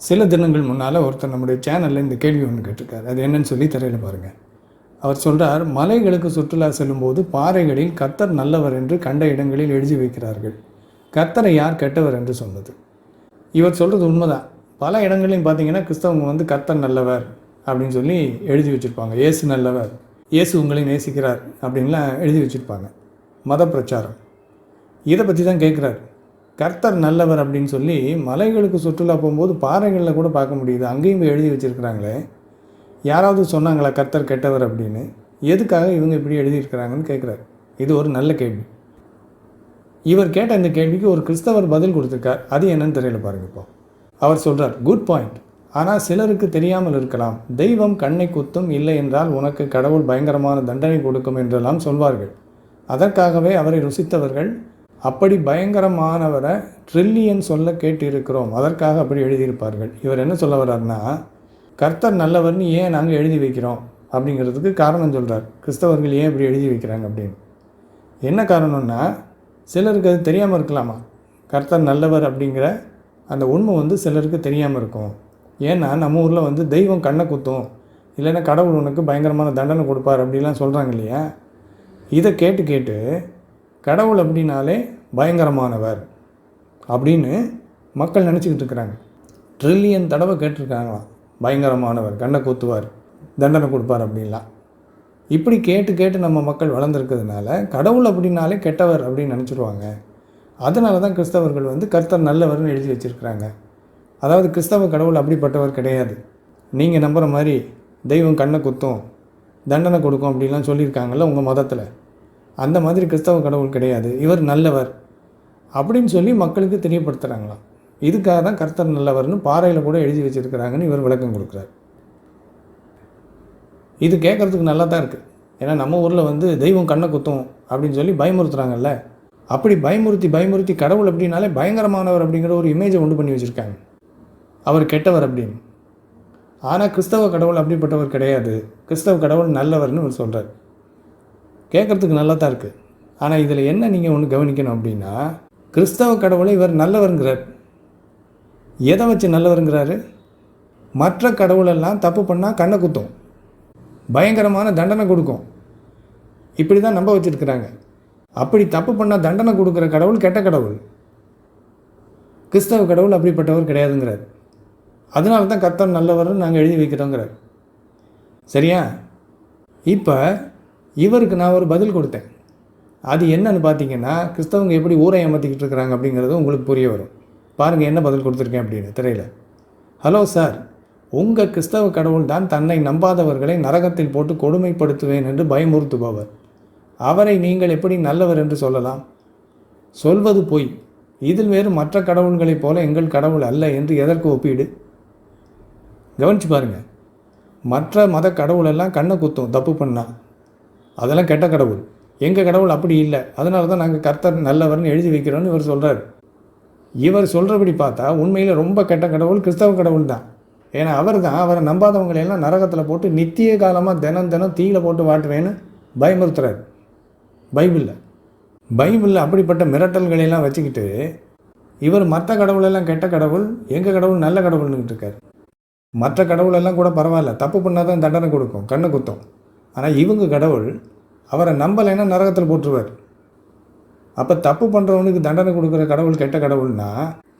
சில தினங்கள் முன்னால் ஒருத்தர் நம்முடைய சேனலில் இந்த கேள்வி ஒன்று கேட்டிருக்காரு. அது என்னன்னு சொல்லி திரையில் பாருங்கள். அவர் சொல்கிறார், மலைகளுக்கு சுற்றுலா செல்லும்போது பாறைகளில் கர்த்தர் நல்லவர் என்று கண்ட இடங்களில் எழுதி வைக்கிறார்கள். கர்த்தரை யார் கெட்டவர் என்று சொன்னது? இவர் சொல்கிறது உண்மைதான். பல இடங்களையும் பார்த்தீங்கன்னா கிறிஸ்தவங்க கர்த்தர் நல்லவர் அப்படின்னு சொல்லி எழுதி வச்சுருப்பாங்க. இயேசு நல்லவர், இயேசு உங்களை நேசிக்கிறார் அப்படின்லாம் எழுதி வச்சுருப்பாங்க. மத பிரச்சாரம் இதை பற்றி தான் கேட்குறாரு. கர்த்தர் நல்லவர் அப்படின்னு சொல்லி மலைகளுக்கு சுற்றுலா போகும்போது பாறைகளில் கூட பார்க்க முடியுது, அங்கேயும் எழுதி வச்சுருக்கிறாங்களே. யாராவது சொன்னாங்களா கர்த்தர் கெட்டவர் அப்படின்னு? எதுக்காக இவங்க இப்படி எழுதியிருக்கிறாங்கன்னு கேட்குறாரு. இது ஒரு நல்ல கேள்வி. இவர் கேட்ட இந்த கேள்விக்கு ஒரு கிறிஸ்தவர் பதில் கொடுத்துருக்கார். அது என்னன்னு தெரியல பாருங்க. இப்போ அவர் சொல்கிறார், குட் பாயிண்ட், ஆனால் சிலருக்கு தெரியாமல் இருக்கலாம். தெய்வம் கண்ணை குத்தும், இல்லை என்றால் உனக்கு கடவுள் பயங்கரமான தண்டனை கொடுக்கும் என்றெல்லாம் சொல்வார்கள். அதற்காகவே அவரை ருசித்தவர்கள் அப்படி பயங்கரமானவரை ட்ரில்லியன் சொல்ல கேட்டிருக்கிறோம், அதற்காக அப்படி எழுதியிருப்பார்கள். இவர் என்ன சொல்ல வர்றாருன்னா, கர்த்தர் நல்லவர்னு ஏன் நாங்கள் எழுதி வைக்கிறோம் அப்படிங்கிறதுக்கு காரணம் சொல்கிறார். கிறிஸ்தவர்கள் ஏன் இப்படி எழுதி வைக்கிறாங்க அப்படின்னு. என்ன காரணம்னா, சிலருக்கு அது தெரியாமல் இருக்கலாமா. கர்த்தர் நல்லவர் அப்படிங்கிற அந்த உண்மை சிலருக்கு தெரியாமல் இருக்கும். ஏன்னா நம்ம ஊரில் தெய்வம் கண்ணை குத்தும், இல்லைன்னா கடவுள் உனக்கு பயங்கரமான தண்டனை கொடுப்பார் அப்படிலாம் சொல்கிறாங்க இல்லையா. இதை கேட்டு கேட்டு கடவுள் அப்படின்னாலே பயங்கரமானவர் அப்படின்னு மக்கள் நினச்சிக்கிட்டு இருக்கிறாங்க. ட்ரில்லியன் தடவை கேட்டிருக்காங்களாம், பயங்கரமானவர், கண்ணை குத்துவார், தண்டனை கொடுப்பார் அப்படின்லாம். இப்படி கேட்டு கேட்டு நம்ம மக்கள் வளர்ந்துருக்கிறதுனால கடவுள் அப்படின்னாலே கெட்டவர் அப்படின்னு நினச்சிடுவாங்க. அதனால தான் கிறிஸ்தவர்கள் கர்த்தர் நல்லவர்னு எழுதி வச்சுருக்கிறாங்க. அதாவது கிறிஸ்தவ கடவுள் அப்படிப்பட்டவர் கிடையாது. நீங்கள் நம்புகிற மாதிரி தெய்வம் கண்ணை குத்தும், தண்டனை கொடுக்கும் அப்படின்லாம் சொல்லியிருக்காங்கல்ல உங்கள் மதத்தில். அந்த மாதிரி கிறிஸ்தவ கடவுள் கிடையாது, இவர் நல்லவர் அப்படின்னு சொல்லி மக்களுக்கு தெரியப்படுத்துகிறாங்களாம். இதுக்காக தான் கர்த்தர் நல்லவர்னு பாறையில் கூட எழுதி வச்சுருக்கிறாங்கன்னு இவர் விளக்கம் கொடுக்குறார். இது கேட்குறதுக்கு நல்லா தான் இருக்குது. ஏன்னா நம்ம ஊரில் தெய்வம் கண்ணை குத்தும் அப்படின்னு சொல்லி பயமுறுத்துகிறாங்கல்ல. அப்படி பயமுறுத்தி கடவுள் அப்படின்னாலே பயங்கரமானவர் அப்படிங்கிற ஒரு இமேஜை உண்டு பண்ணி வச்சுருக்காங்க, அவர் கெட்டவர் அப்படின்னு. ஆனால் கிறிஸ்தவ கடவுள் அப்படிப்பட்டவர் கிடையாது, கிறிஸ்தவ கடவுள் நல்லவர்னு அவர் சொல்கிறார். கேட்குறதுக்கு நல்லா தான் இருக்குது. ஆனால் இதில் என்ன நீங்கள் ஒன்று கவனிக்கணும் அப்படின்னா, கிறிஸ்தவ கடவுளை இவர் நல்லவருங்கிறார். எதை வச்சு நல்லவருங்கிறாரு? மற்ற கடவுளெல்லாம் தப்பு பண்ணால் கண்ணை குத்தும், பயங்கரமான தண்டனை கொடுக்கும், இப்படி தான் நம்ப வச்சுருக்கிறாங்க. அப்படி தப்பு பண்ணால் தண்டனை கொடுக்குற கடவுள் கெட்ட கடவுள். கிறிஸ்தவ கடவுள் அப்படிப்பட்டவர் கிடையாதுங்கிறார். அதனால தான் கர்த்தர் நல்லவர்னு நாங்கள் எழுதி வைக்கிறோங்கிறார். சரியா? இப்போ இவருக்கு நான் ஒரு பதில் கொடுத்தேன். அது என்னன்னு பார்த்தீங்கன்னா, கிறிஸ்தவங்க எப்படி ஊரை ஏமாற்றிக்கிட்டு இருக்கிறாங்க அப்படிங்கிறது உங்களுக்கு புரிய வரும். பாருங்கள் என்ன பதில் கொடுத்துருக்கேன் அப்படின்னு திரையில். ஹலோ சார், உங்கள் கிறிஸ்தவ கடவுள் தான் தன்னை நம்பாதவர்களை நரகத்தில் போட்டு கொடுமைப்படுத்துவேன் என்று பயமுறுத்துபவர். அவரை நீங்கள் எப்படி நல்லவர் என்று சொல்லலாம்? சொல்வது பொய். இதில் வேறு மற்ற கடவுள்களைப் போல எங்கள் கடவுள் அல்ல என்று எதற்கு ஒப்பீடு? கவனித்து பாருங்கள். மற்ற மத கடவுளெல்லாம் கண்ணை குத்தும் தப்பு பண்ணால், அதெல்லாம் கெட்ட கடவுள். எங்கள் கடவுள் அப்படி இல்லை, அதனால தான் நாங்கள் கர்த்தர் நல்லவர்னு எழுதி வைக்கிறோன்னு இவர் சொல்கிறார். இவர் சொல்கிறபடி பார்த்தா உண்மையில் ரொம்ப கெட்ட கடவுள் கிறிஸ்தவ கடவுள் தான். ஏன்னா அவர் தான் அவரை நம்பாதவங்களையெல்லாம் நரகத்தில் போட்டு நித்திய காலமாக தினம் தீயில போட்டு வாட்டுவேன்னு பயமுறுத்துறாரு. பைபிளில் அப்படிப்பட்ட மிரட்டல்களையெல்லாம் வச்சுக்கிட்டு இவர் மற்ற கடவுளெல்லாம் கெட்ட கடவுள், எங்கள் கடவுள் நல்ல கடவுள்னுக்கிட்டு இருக்கார். மற்ற கடவுளெல்லாம் கூட பரவாயில்ல, தப்பு பண்ணால் தான் தண்டனை கொடுக்கும், கண்ணை குத்தும். ஆனால் இவங்க கடவுள் அவரை நம்பலைன்னா நரகத்தில் போட்டுருவார். அப்போ தப்பு பண்ணுறவனுக்கு தண்டனை கொடுக்குற கடவுள் கெட்ட கடவுள்னா,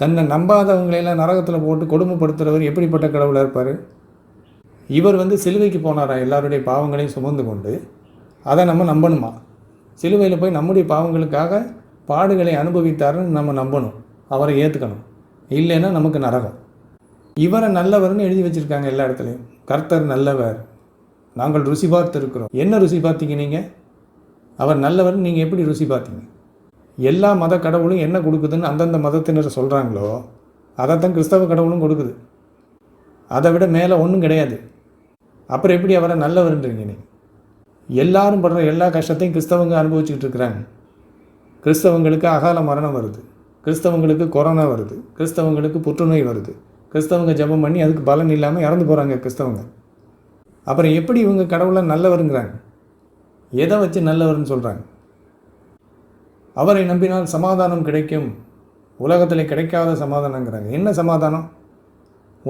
தன்னை நம்பாதவங்களையெல்லாம் நரகத்தில் போட்டு கொடுமைப்படுத்துகிறவர் எப்படிப்பட்ட கடவுளாக இருப்பார்? இவர் சிலுவைக்கு போனாரா எல்லாருடைய பாவங்களையும் சுமந்து கொண்டு? அதை நம்ம நம்பணுமா? சிலுவையில் போய் நம்முடைய பாவங்களுக்காக பாடுகளை அனுபவித்தாருன்னு நம்ம நம்பணும், அவரை ஏற்றுக்கணும். இல்லைன்னா நமக்கு நரகம். இவரை நல்லவர்னு எழுதி வச்சுருக்காங்க எல்லா இடத்துலையும். கர்த்தர் நல்லவர், நாங்கள் ருசி பார்த்துருக்கிறோம். என்ன ருசி பார்த்தீங்க நீங்கள்? அவர் நல்லவர்னு நீங்கள் எப்படி ருசி பார்த்தீங்க? எல்லா மத கடவுளும் என்ன கொடுக்குதுன்னு அந்தந்த மதத்தினர் சொல்கிறாங்களோ அதைத்தான் கிறிஸ்தவ கடவுளும் கொடுக்குது. அதை விட மேலே ஒன்றும் கிடையாது. அப்புறம் எப்படி அவரை நல்லவர்ன்றீங்க நீங்கள்? எல்லாரும் படுற எல்லா கஷ்டத்தையும் கிறிஸ்தவங்க அனுபவிச்சுக்கிட்டு இருக்கிறாங்க. கிறிஸ்தவங்களுக்கு அகால மரணம் வருது, கிறிஸ்தவங்களுக்கு கொரோனா வருது, கிறிஸ்தவங்களுக்கு புற்றுநோய் வருது. கிறிஸ்தவங்க ஜெபம் பண்ணி அதுக்கு பலன் இல்லாமல் இறந்து போகிறாங்க கிறிஸ்தவங்க. அப்புறம் எப்படி இவங்க கடவுளை நல்லவருங்கிறாங்க? எதை வச்சு நல்லவர்னு சொல்கிறாங்க? அவரை நம்பினால் சமாதானம் கிடைக்கும், உலகத்தில் கிடைக்காத சமாதானங்கிறாங்க. என்ன சமாதானம்?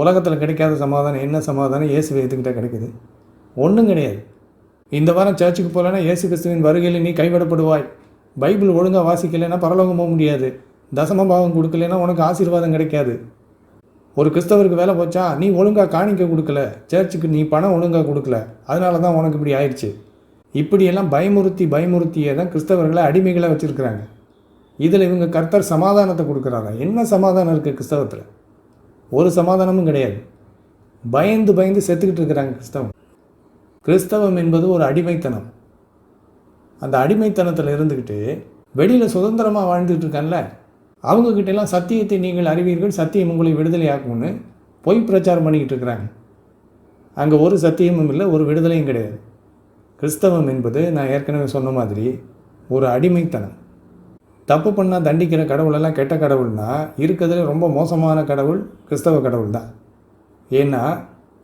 உலகத்தில் கிடைக்காத சமாதானம் என்ன சமாதானம் இயேசுவை எதுக்கிட்ட கிடைக்குது? ஒன்றும் கிடையாது. இந்த வாரம் சர்ச்சுக்கு போகலன்னா இயேசு கிறிஸ்துவின் வருகையில் நீ கைவிடப்படுவாய். பைபிள் ஒழுங்காக வாசிக்கலைன்னா பரலோகம் போக முடியாது. தசம பாகம் கொடுக்கலைன்னா உனக்கு ஆசீர்வாதம் கிடைக்காது. ஒரு கிறிஸ்தவருக்கு வேலை போச்சா, நீ ஒழுங்காக காணிக்க கொடுக்கல, சர்ச்சுக்கு நீ பணம் ஒழுங்காக கொடுக்கல, அதனால தான் உனக்கு இப்படி ஆயிடுச்சு. இப்படியெல்லாம் பயமுறுத்தியே தான் கிறிஸ்தவர்களை அடிமைகளாக வச்சுருக்கிறாங்க. இதில் இவங்க கர்த்தர் சமாதானத்தை கொடுக்குறாங்க. என்ன சமாதானம் இருக்குது கிறிஸ்தவத்தில்? ஒரு சமாதானமும் கிடையாது. பயந்து செத்துக்கிட்டு இருக்கிறாங்க கிறிஸ்தவம். கிறிஸ்தவம் என்பது ஒரு அடிமைத்தனம். அந்த அடிமைத்தனத்தில் இருந்துக்கிட்டு வெளியில் சுதந்திரமாக வாழ்ந்துட்டு இருக்கான்ல, அவங்கக்கிட்டெல்லாம் சத்தியத்தை நீங்கள் அறிவீர்கள், சத்தியம் உங்களை விடுதலை ஆக்கும்னு பொய் பிரச்சாரம் பண்ணிக்கிட்டு இருக்கிறாங்க. அங்கே ஒரு சத்தியமும் இல்லை, ஒரு விடுதலையும் கிடையாது. கிறிஸ்தவம் என்பது நான் ஏற்கனவே சொன்ன மாதிரி ஒரு அடிமைத்தனம். தப்பு பண்ணால் தண்டிக்கிற கடவுளெல்லாம் கெட்ட கடவுள்னா இருக்கிறதுல ரொம்ப மோசமான கடவுள் கிறிஸ்தவ கடவுள் தான். ஏன்னா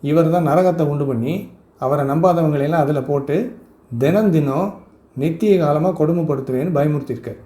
இவர் தான் நரகத்தை உண்டு பண்ணி அவரை நம்பாதவங்களையெல்லாம் அதில் போட்டு தினம் நித்திய காலமாக கொடுமைப்படுத்துவேன்னு பயமுறுத்தியிருக்கார்.